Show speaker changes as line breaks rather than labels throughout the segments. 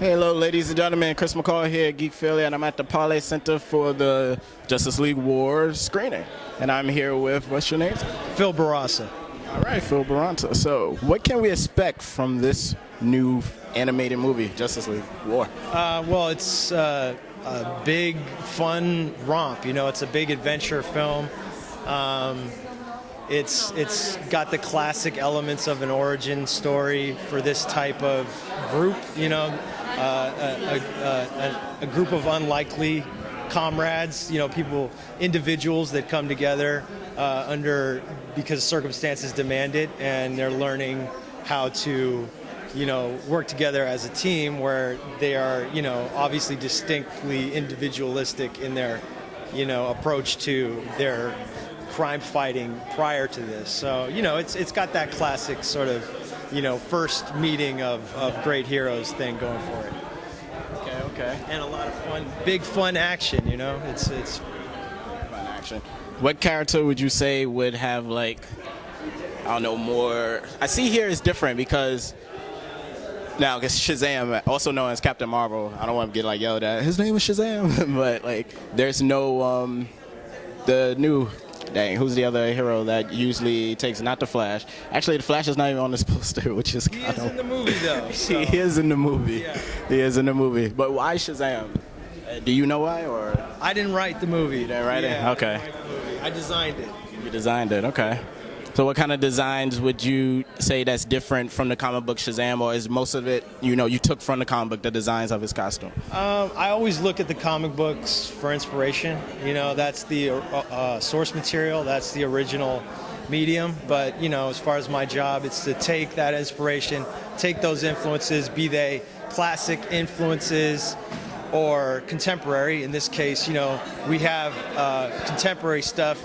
Hello, ladies and gentlemen. Chris McCall here at Geekphilia, and I'm at the Parlay Center for the Justice League War screening. And I'm here with, what's your name?
Phil Barassa.
All right, Phil Barassa. So, what can we expect from this new animated movie, Justice League War?
Well, it's a big, fun romp. You know, it's a big adventure film. It's got the classic elements of an origin story for this type of group. You know, a group of unlikely comrades. You know, individuals that come together because circumstances demand it, and they're learning how to, work together as a team where they are, obviously distinctly individualistic in their, approach to their crime fighting prior to this. So, it's got that classic sort of, first meeting of great heroes thing going for it.
Okay.
And a lot of fun, big fun action, it's
fun action. What character would you say would have, like, I don't know, more? I see here it's different because now, I guess Shazam, also known as Captain Marvel, I don't want to get like yelled at. His name is Shazam, but like, there's no the new. Dang, who's the other hero that usually takes, not the Flash? Actually, the Flash is not even on this poster, which is
kind of... He is in the movie, though. So.
He is in the movie.
Yeah.
He is in the movie. But why Shazam? Do you know why, or?
I didn't write the movie.
You didn't write it? Okay.
I didn't write the movie. I designed it.
You designed it, okay. So what kind of designs would you say that's different from the comic book Shazam, or is most of it, you took from the comic book, the designs of his costume?
I always look at the comic books for inspiration. That's the source material, that's the original medium. But, as far as my job, it's to take that inspiration, take those influences, be they classic influences or contemporary. In this case, we have contemporary stuff,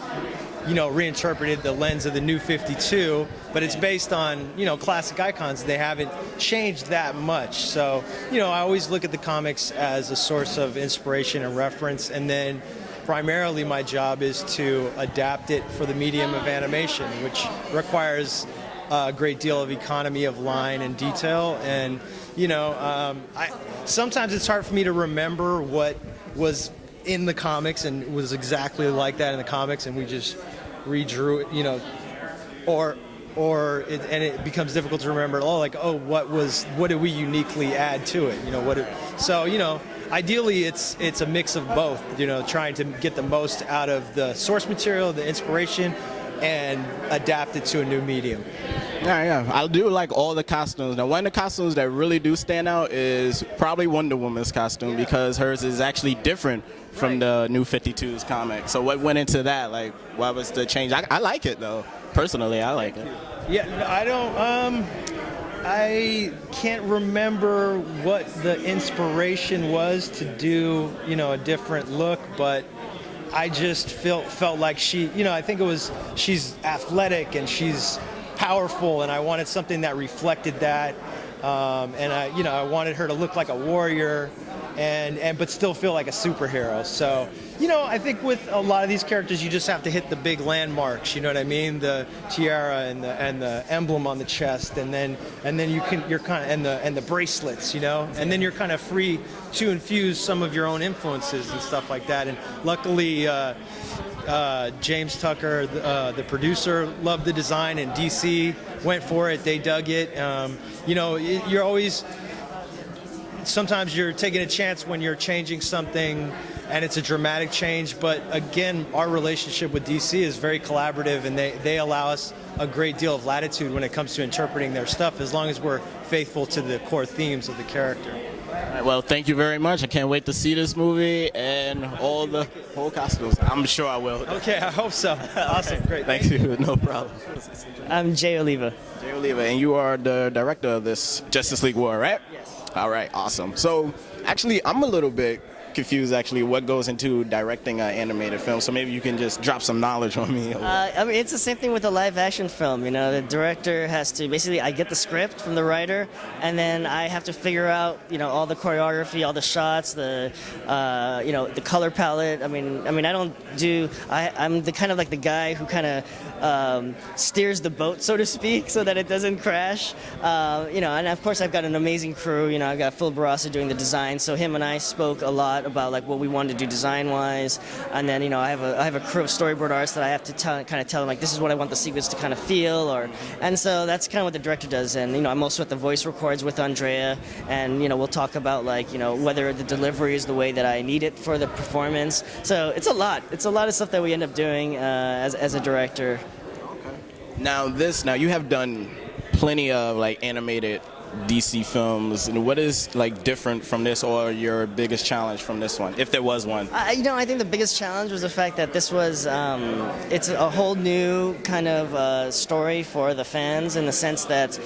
reinterpreted the lens of the New 52, but it's based on, classic icons. They haven't changed that much. So, I always look at the comics as a source of inspiration and reference, and then primarily my job is to adapt it for the medium of animation, which requires a great deal of economy of line and detail. And, sometimes it's hard for me to remember what was in the comics and was exactly like that in the comics, and we just redrew it, and it becomes difficult to remember. What did we uniquely add to it? Ideally it's a mix of both. Trying to get the most out of the source material, the inspiration, and adapt it to a new medium.
Yeah. I do like all the costumes. Now, one of the costumes that really do stand out is probably Wonder Woman's costume, because hers is actually different from the New 52's comic. So what went into that? Like, what was the change? I like it, though. Personally, I like it.
Yeah, I can't remember what the inspiration was to do, a different look, but I just felt like she, I think it was, she's athletic and she's powerful, and I wanted something that reflected that, and I wanted her to look like a warrior, but still feel like a superhero. So, I think with a lot of these characters, you just have to hit the big landmarks. You know what I mean? The tiara and the emblem on the chest, and then you're kind of, and the bracelets, and then you're kind of free to infuse some of your own influences and stuff like that. And luckily, James Tucker, the producer, loved the design, and DC went for it. They dug it. You're always, sometimes you're taking a chance when you're changing something and it's a dramatic change, but again, our relationship with DC is very collaborative, and they allow us a great deal of latitude when it comes to interpreting their stuff, as long as we're faithful to the core themes of the character.
All right, well, thank you very much. I can't wait to see this movie and all the whole costumes. I'm sure I will.
Okay, I hope so. Awesome, great.
Thank you. No problem.
I'm Jay Oliva.
Jay Oliva, and you are the director of this Justice League War, right?
Yes.
All right, awesome. So, actually, I'm a little bit confused, actually, what goes into directing an animated film. So maybe you can just drop some knowledge on me.
It's the same thing with a live-action film. The director has to, basically, I get the script from the writer, and then I have to figure out, all the choreography, all the shots, the color palette. I'm the kind of like the guy who kind of steers the boat, so to speak, so that it doesn't crash. And of course I've got an amazing crew. I've got Phil Barassa doing the design, so him and I spoke a lot about like what we wanted to do design-wise, and then I have a crew of storyboard artists that I have to kind of tell them like this is what I want the sequence to kind of feel, and so that's kind of what the director does. And I'm also at the voice records with Andrea, and we'll talk about like whether the delivery is the way that I need it for the performance. So it's a lot of stuff that we end up doing as a director.
Now you have done plenty of like animated DC films, and what is like different from this, or your biggest challenge from this one, if there was one?
I think the biggest challenge was the fact that this was it's a whole new kind of story for the fans, in the sense that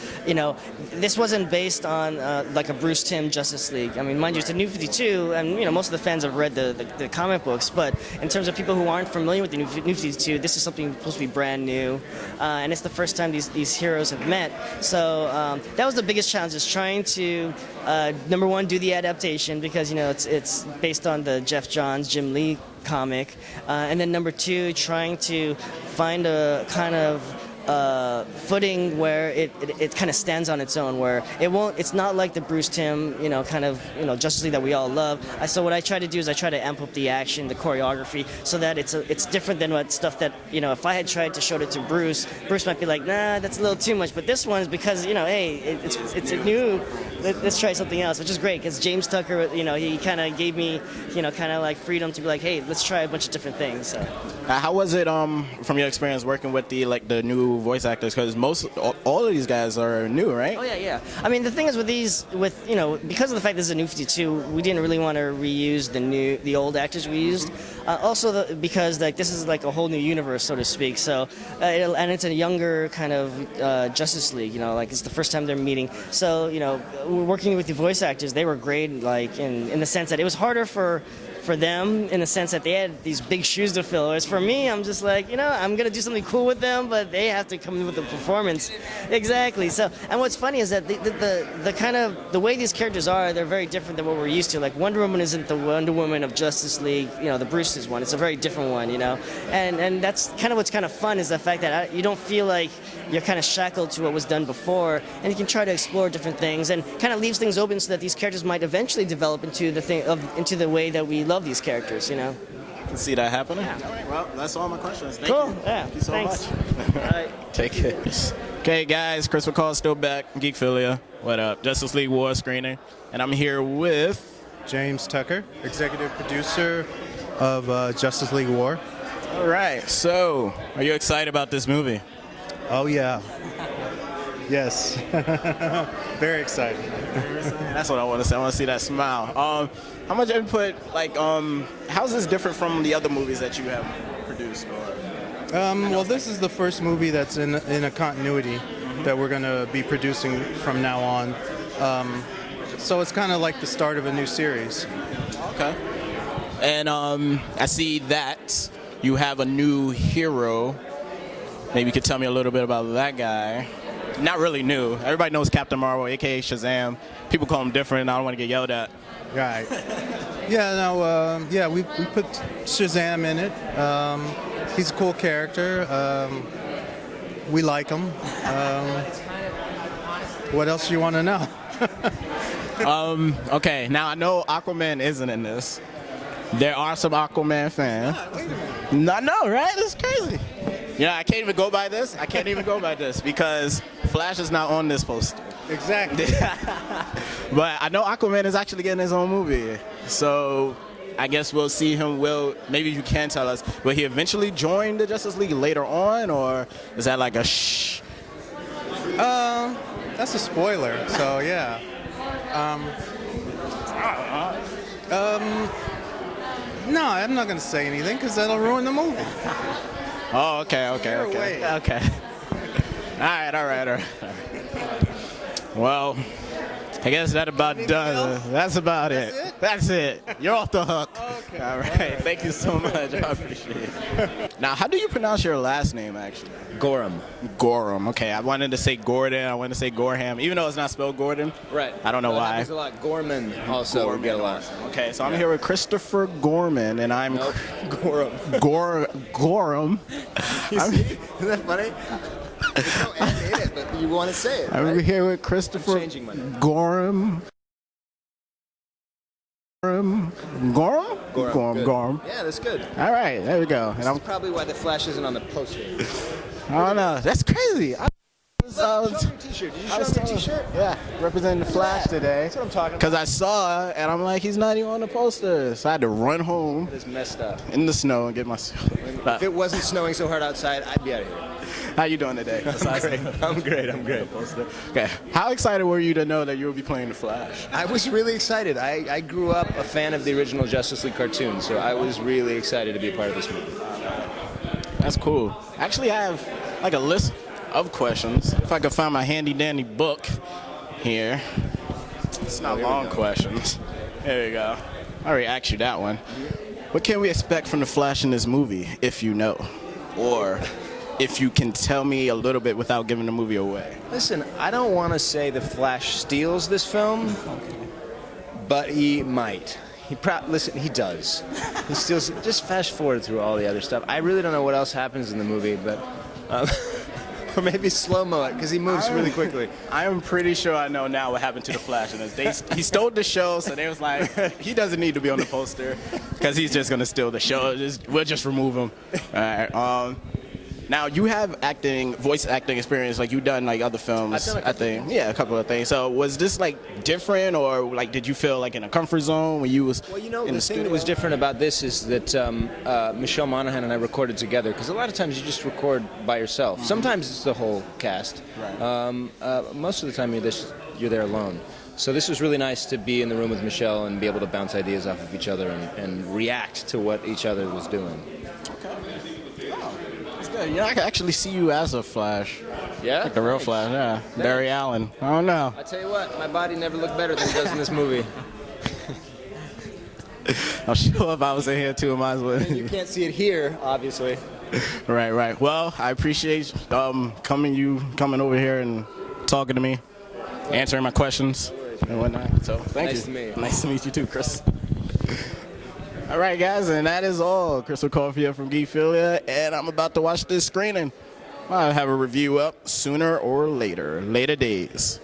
this wasn't based on like a Bruce Timm Justice League. I mean, mind you, it's a New 52, and most of the fans have read the comic books, but in terms of people who aren't familiar with the New 52, this is something supposed to be brand new, and it's the first time these heroes have met. So that was the biggest challenge, is trying to number one, do the adaptation, because it's based on the Jeff Johns, Jim Lee comic, and then number two, trying to find a kind of footing where it kind of stands on its own, where it's not like the Bruce Timm Justice League that we all love. So what I try to do is I try to amp up the action, the choreography, so that it's different than what stuff that if I had tried to show it to Bruce might be like, nah, that's a little too much. But this one is because hey, it's a new, let's try something else, which is great, because James Tucker, he kind of gave me kind of like freedom to be like, hey, let's try a bunch of different things. So.
How was it from your experience working with the new voice actors, because all of these guys are new, right?
Oh yeah. I mean, the thing is with these, because of the fact this is a New 52, we didn't really want to reuse the old actors we used. Also, because like this is like a whole new universe, so to speak. So, and it's a younger kind of Justice League. Like it's the first time they're meeting. So, working with the voice actors, they were great. Like in the sense that it was harder for them, in the sense that they had these big shoes to fill. Whereas for me, I'm just like, I'm going to do something cool with them, but they have to come in with the performance. Exactly. So, and what's funny is that the kind of, the way these characters are, they're very different than what we're used to. Like Wonder Woman isn't the Wonder Woman of Justice League, the Bruce's one. It's a very different one, And that's kind of what's kind of fun, is the fact that you don't feel like you're kind of shackled to what was done before, and you can try to explore different things, and kind of leaves things open so that these characters might eventually develop into the way that we love these characters, I
can see that happening.
Yeah.
All right, well, that's all my questions. Thank
cool.
you.
Yeah.
Thank you so
Thanks.
much.
All right.
Take care. Okay, guys, Chris McCall still back. Geekphilia. What up? Justice League War screening, and I'm here with
James Tucker, executive producer of Justice League War.
All right. So, are you excited about this movie?
Oh yeah. Yes. Very excited.
That's what I want to say. I want to see that smile. How much input, how's this different from the other movies that you have produced?
Well, this is the first movie that's in a continuity that we're going to be producing from now on. So it's kind of like the start of a new series.
Okay. And I see that you have a new hero. Maybe you could tell me a little bit about that guy. Not really new. Everybody knows Captain Marvel, a.k.a. Shazam. People call him different. I don't want to get yelled at.
Right. Yeah, no, we put Shazam in it. He's a cool character. We like him. What else do you want to know?
Okay, now I know Aquaman isn't in this. There are some Aquaman fans. I know, right? That's crazy. I can't even go by this. Because Flash is not on this poster.
Exactly.
But I know Aquaman is actually getting his own movie. So I guess we'll see him. Maybe you can tell us, will he eventually join the Justice League later on, or is that like a shh?
That's a spoiler, so yeah. No, I'm not going to say anything because that'll ruin the movie.
Oh, okay.
You're away.
Okay. All right. Well, I guess that about does it. That's about it.
That's it?
That's it. You're off the hook. Okay. All right. Thank you so much. I appreciate it. Now, how do you pronounce your last name, actually?
Gorham.
Gorham. Okay. I wanted to say Gordon. I wanted to say Gorham, even though it's not spelled Gordon.
Right.
I don't know why.
Happens a lot. Gorman also
Gorman
get a lot.
Okay, so I'm here with Christopher Gorman, and I'm
Nope. Gorham.
Gorham.
Isn't that funny? There's no N in it, but you want to say it.
I'm
right?
here with Christopher
I'm changing my name.
Gorham. Gorham?
Good.
Gorham.
Yeah, that's good.
All right, there we go. And
That's probably why the Flash isn't on the poster.
I don't know. That's crazy.
Show me your t-shirt. Did you show me your t-shirt?
Yeah, representing the Flash today.
That's what I'm talking about.
Because I saw it, and I'm like, he's not even on the poster. So I had to run home
It's messed up.
in the snow and get my...
If it wasn't snowing so hard outside, I'd be out of here.
How you doing today?
I'm great.
Okay. How excited were you to know that you would be playing the Flash?
I was really excited. I grew up a fan of the original Justice League cartoon, so I was really excited to be a part of this movie.
That's cool. Actually, I have like a list of questions. If I could find my handy dandy book here. It's not long questions. There you go. I already asked you that one. What can we expect from the Flash in this movie, if you know? Or if you can tell me a little bit without giving the movie away.
Listen, I don't want to say the Flash steals this film, but he might. Listen, he does. He steals. Just fast forward through all the other stuff. I really don't know what else happens in the movie, but or maybe slow-mo it because he moves really quickly.
I am pretty sure I know now what happened to the Flash in this. He stole the show, so they was like, he doesn't need to be on the poster because he's just gonna steal the show. We'll just remove him. All right. Now you have voice acting experience, like you've done like other films.
I've done
a couple of things. So was this like different, or like did you feel like in a comfort zone when you was?
Well, you know,
in
the thing that was different about this is that Michelle Monaghan and I recorded together, because a lot of times you just record by yourself. Mm-hmm. Sometimes it's the whole cast. Right. Most of the time you're there alone. So this was really nice to be in the room with Michelle and be able to bounce ideas off of each other and react to what each other was doing.
Okay. Wow. That's good. You know, I can actually see you as a Flash.
Yeah?
Like the real Flash, yeah. Thanks. Barry Allen. I don't know.
I tell you what, my body never looked better than it does in this movie.
I'm sure if I was in here too, I might as well.
You can't see it here, obviously.
Right. Well, I appreciate coming over here and talking to me, answering my questions and whatnot. So thank you.
Nice to meet you.
Nice to meet you too, Chris. All right, guys, and that is all. Chris McCall here from Geekphilia, and I'm about to watch this screening. I'll have a review up sooner or later days.